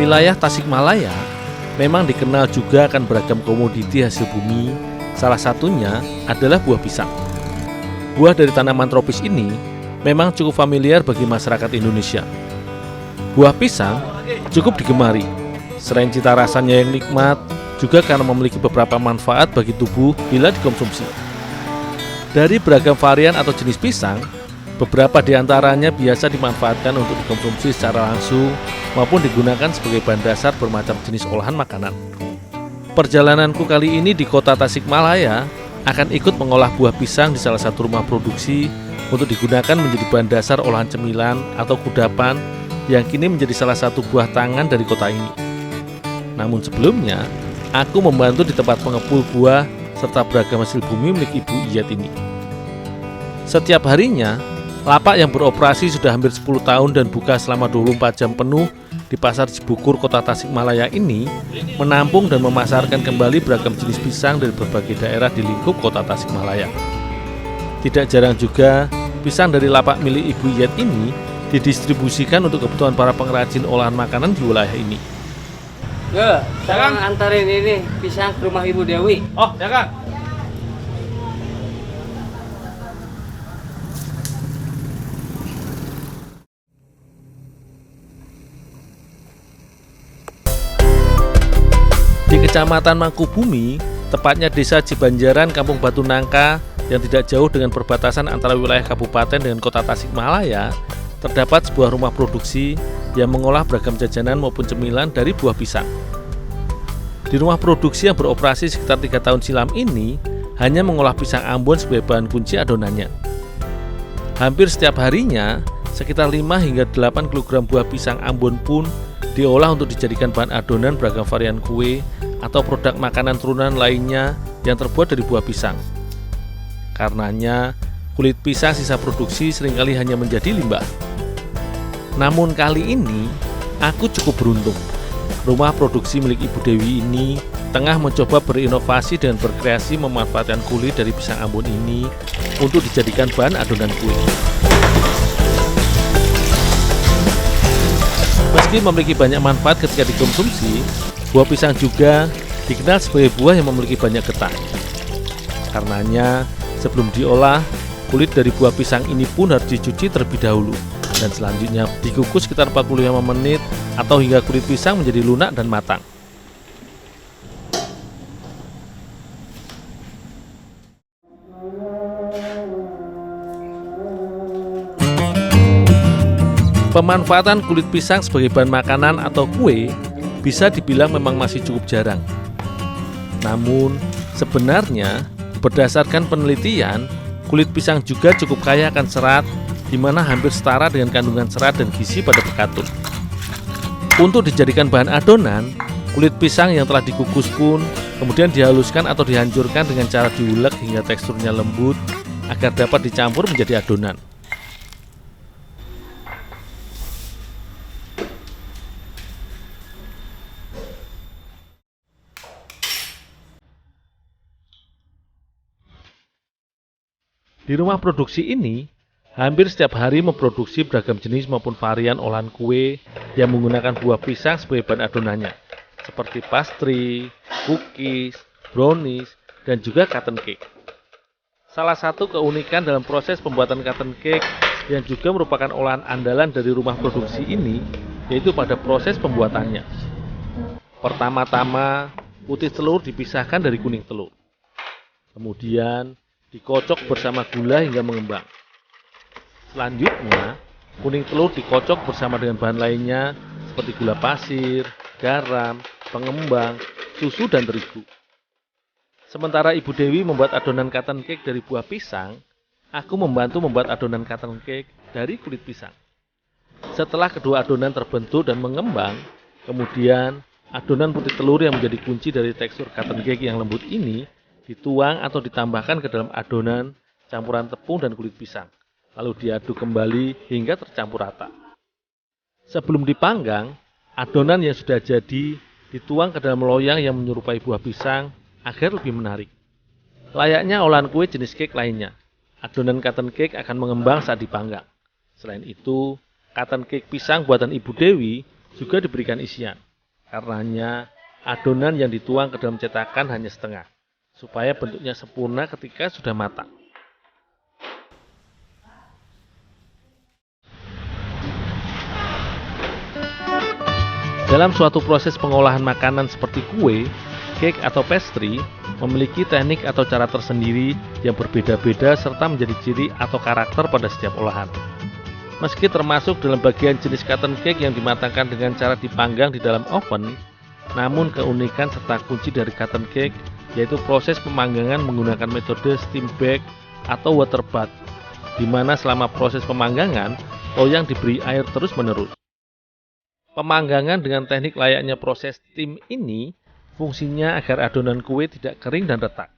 Wilayah Tasikmalaya memang dikenal juga akan beragam komoditi hasil bumi, salah satunya adalah buah pisang. Buah dari tanaman tropis ini memang cukup familiar bagi masyarakat Indonesia. Buah pisang cukup digemari, selain cita rasanya yang nikmat, juga karena memiliki beberapa manfaat bagi tubuh bila dikonsumsi. Dari beragam varian atau jenis pisang, beberapa di antaranya biasa dimanfaatkan untuk dikonsumsi secara langsung maupun digunakan sebagai bahan dasar bermacam jenis olahan makanan. Perjalananku kali ini di kota Tasikmalaya akan ikut mengolah buah pisang di salah satu rumah produksi untuk digunakan menjadi bahan dasar olahan cemilan atau kudapan yang kini menjadi salah satu buah tangan dari kota ini. Namun sebelumnya, aku membantu di tempat pengepul buah serta beragam hasil bumi milik Ibu Iyet ini. Setiap harinya, lapak yang beroperasi sudah hampir 10 tahun dan buka selama 24 jam penuh di Pasar Cibukur, Kota Tasikmalaya ini menampung dan memasarkan kembali beragam jenis pisang dari berbagai daerah di lingkup Kota Tasikmalaya. Tidak jarang juga, pisang dari lapak milik Ibu Iyet ini didistribusikan untuk kebutuhan para pengrajin olahan makanan di wilayah ini. Ya, sekarang antarin ini pisang ke rumah Ibu Dewi. Oh, ya Kang. Di Kecamatan Mangkubumi, tepatnya Desa Cibanjaran, Kampung Batu Nangka, yang tidak jauh dengan perbatasan antara wilayah kabupaten dengan kota Tasikmalaya, terdapat sebuah rumah produksi yang mengolah beragam jajanan maupun cemilan dari buah pisang. Di rumah produksi yang beroperasi sekitar 3 tahun silam ini, hanya mengolah pisang Ambon sebagai bahan kunci adonannya. Hampir setiap harinya, sekitar 5 hingga 8 kg buah pisang Ambon pun diolah untuk dijadikan bahan adonan beragam varian kue atau produk makanan turunan lainnya yang terbuat dari buah pisang. Karenanya, kulit pisang sisa produksi seringkali hanya menjadi limbah. Namun kali ini, aku cukup beruntung. Rumah produksi milik Ibu Dewi ini tengah mencoba berinovasi dan berkreasi memanfaatkan kulit dari pisang Ambon ini untuk dijadikan bahan adonan kue. Meski memiliki banyak manfaat ketika dikonsumsi, buah pisang juga dikenal sebagai buah yang memiliki banyak getah. Karenanya, sebelum diolah, kulit dari buah pisang ini pun harus dicuci terlebih dahulu dan selanjutnya dikukus sekitar 45 menit atau hingga kulit pisang menjadi lunak dan matang. Pemanfaatan kulit pisang sebagai bahan makanan atau kue bisa dibilang memang masih cukup jarang. Namun, sebenarnya berdasarkan penelitian, kulit pisang juga cukup kaya akan serat, di mana hampir setara dengan kandungan serat dan gizi pada bekatun. Untuk dijadikan bahan adonan, kulit pisang yang telah dikukus pun kemudian dihaluskan atau dihancurkan dengan cara diulek hingga teksturnya lembut agar dapat dicampur menjadi adonan. Di rumah produksi ini, hampir setiap hari memproduksi beragam jenis maupun varian olahan kue yang menggunakan buah pisang sebagai bahan adonannya, seperti pastry, cookies, brownies, dan juga cotton cake. Salah satu keunikan dalam proses pembuatan cotton cake yang juga merupakan olahan andalan dari rumah produksi ini, yaitu pada proses pembuatannya. Pertama-tama, putih telur dipisahkan dari kuning telur. Kemudian, dikocok bersama gula hingga mengembang. Selanjutnya, kuning telur dikocok bersama dengan bahan lainnya seperti gula pasir, garam, pengembang, susu, dan terigu. Sementara Ibu Dewi membuat adonan cotton cake dari buah pisang, aku membantu membuat adonan cotton cake dari kulit pisang. Setelah kedua adonan terbentuk dan mengembang, kemudian adonan putih telur yang menjadi kunci dari tekstur cotton cake yang lembut ini dituang atau ditambahkan ke dalam adonan campuran tepung dan kulit pisang, lalu diaduk kembali hingga tercampur rata. Sebelum dipanggang, adonan yang sudah jadi dituang ke dalam loyang yang menyerupai buah pisang agar lebih menarik. Layaknya olahan kue jenis cake lainnya, adonan cotton cake akan mengembang saat dipanggang. Selain itu, cotton cake pisang buatan Ibu Dewi juga diberikan isian, Karenanya, adonan yang dituang ke dalam cetakan hanya setengah, supaya bentuknya sempurna ketika sudah matang. Dalam suatu proses pengolahan makanan seperti kue, cake atau pastry, memiliki teknik atau cara tersendiri yang berbeda-beda serta menjadi ciri atau karakter pada setiap olahan. Meski termasuk dalam bagian jenis cotton cake yang dimatangkan dengan cara dipanggang di dalam oven, namun keunikan serta kunci dari cotton cake yaitu proses pemanggangan menggunakan metode steam bake atau water bath, di mana selama proses pemanggangan, loyang diberi air terus-menerus. Pemanggangan dengan teknik layaknya proses steam ini fungsinya agar adonan kue tidak kering dan retak.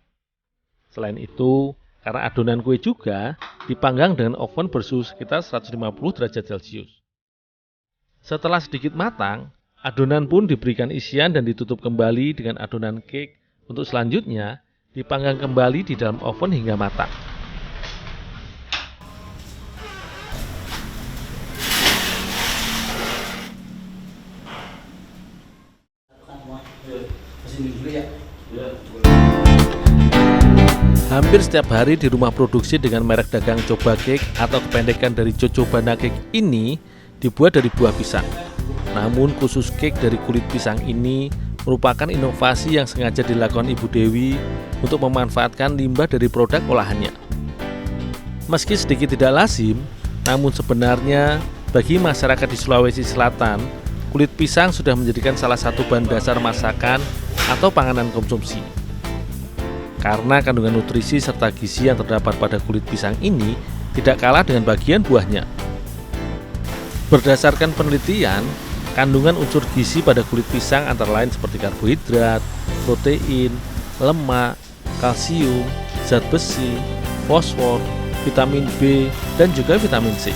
Selain itu, karena adonan kue juga dipanggang dengan oven bersuhu sekitar 150 derajat Celcius. Setelah sedikit matang, adonan pun diberikan isian dan ditutup kembali dengan adonan cake untuk selanjutnya dipanggang kembali di dalam oven hingga matang. Hampir setiap hari di rumah produksi dengan merek dagang Coba Cake atau kependekan dari Cocobana Cake ini dibuat dari buah pisang. Namun khusus cake dari kulit pisang ini merupakan inovasi yang sengaja dilakukan Ibu Dewi untuk memanfaatkan limbah dari produk olahannya. Meski sedikit tidak lazim, namun sebenarnya bagi masyarakat di Sulawesi Selatan, kulit pisang sudah menjadikan salah satu bahan dasar masakan atau panganan konsumsi. Karena kandungan nutrisi serta gizi yang terdapat pada kulit pisang ini tidak kalah dengan bagian buahnya. Berdasarkan penelitian, kandungan unsur gizi pada kulit pisang antara lain seperti karbohidrat, protein, lemak, kalsium, zat besi, fosfor, vitamin B, dan juga vitamin C.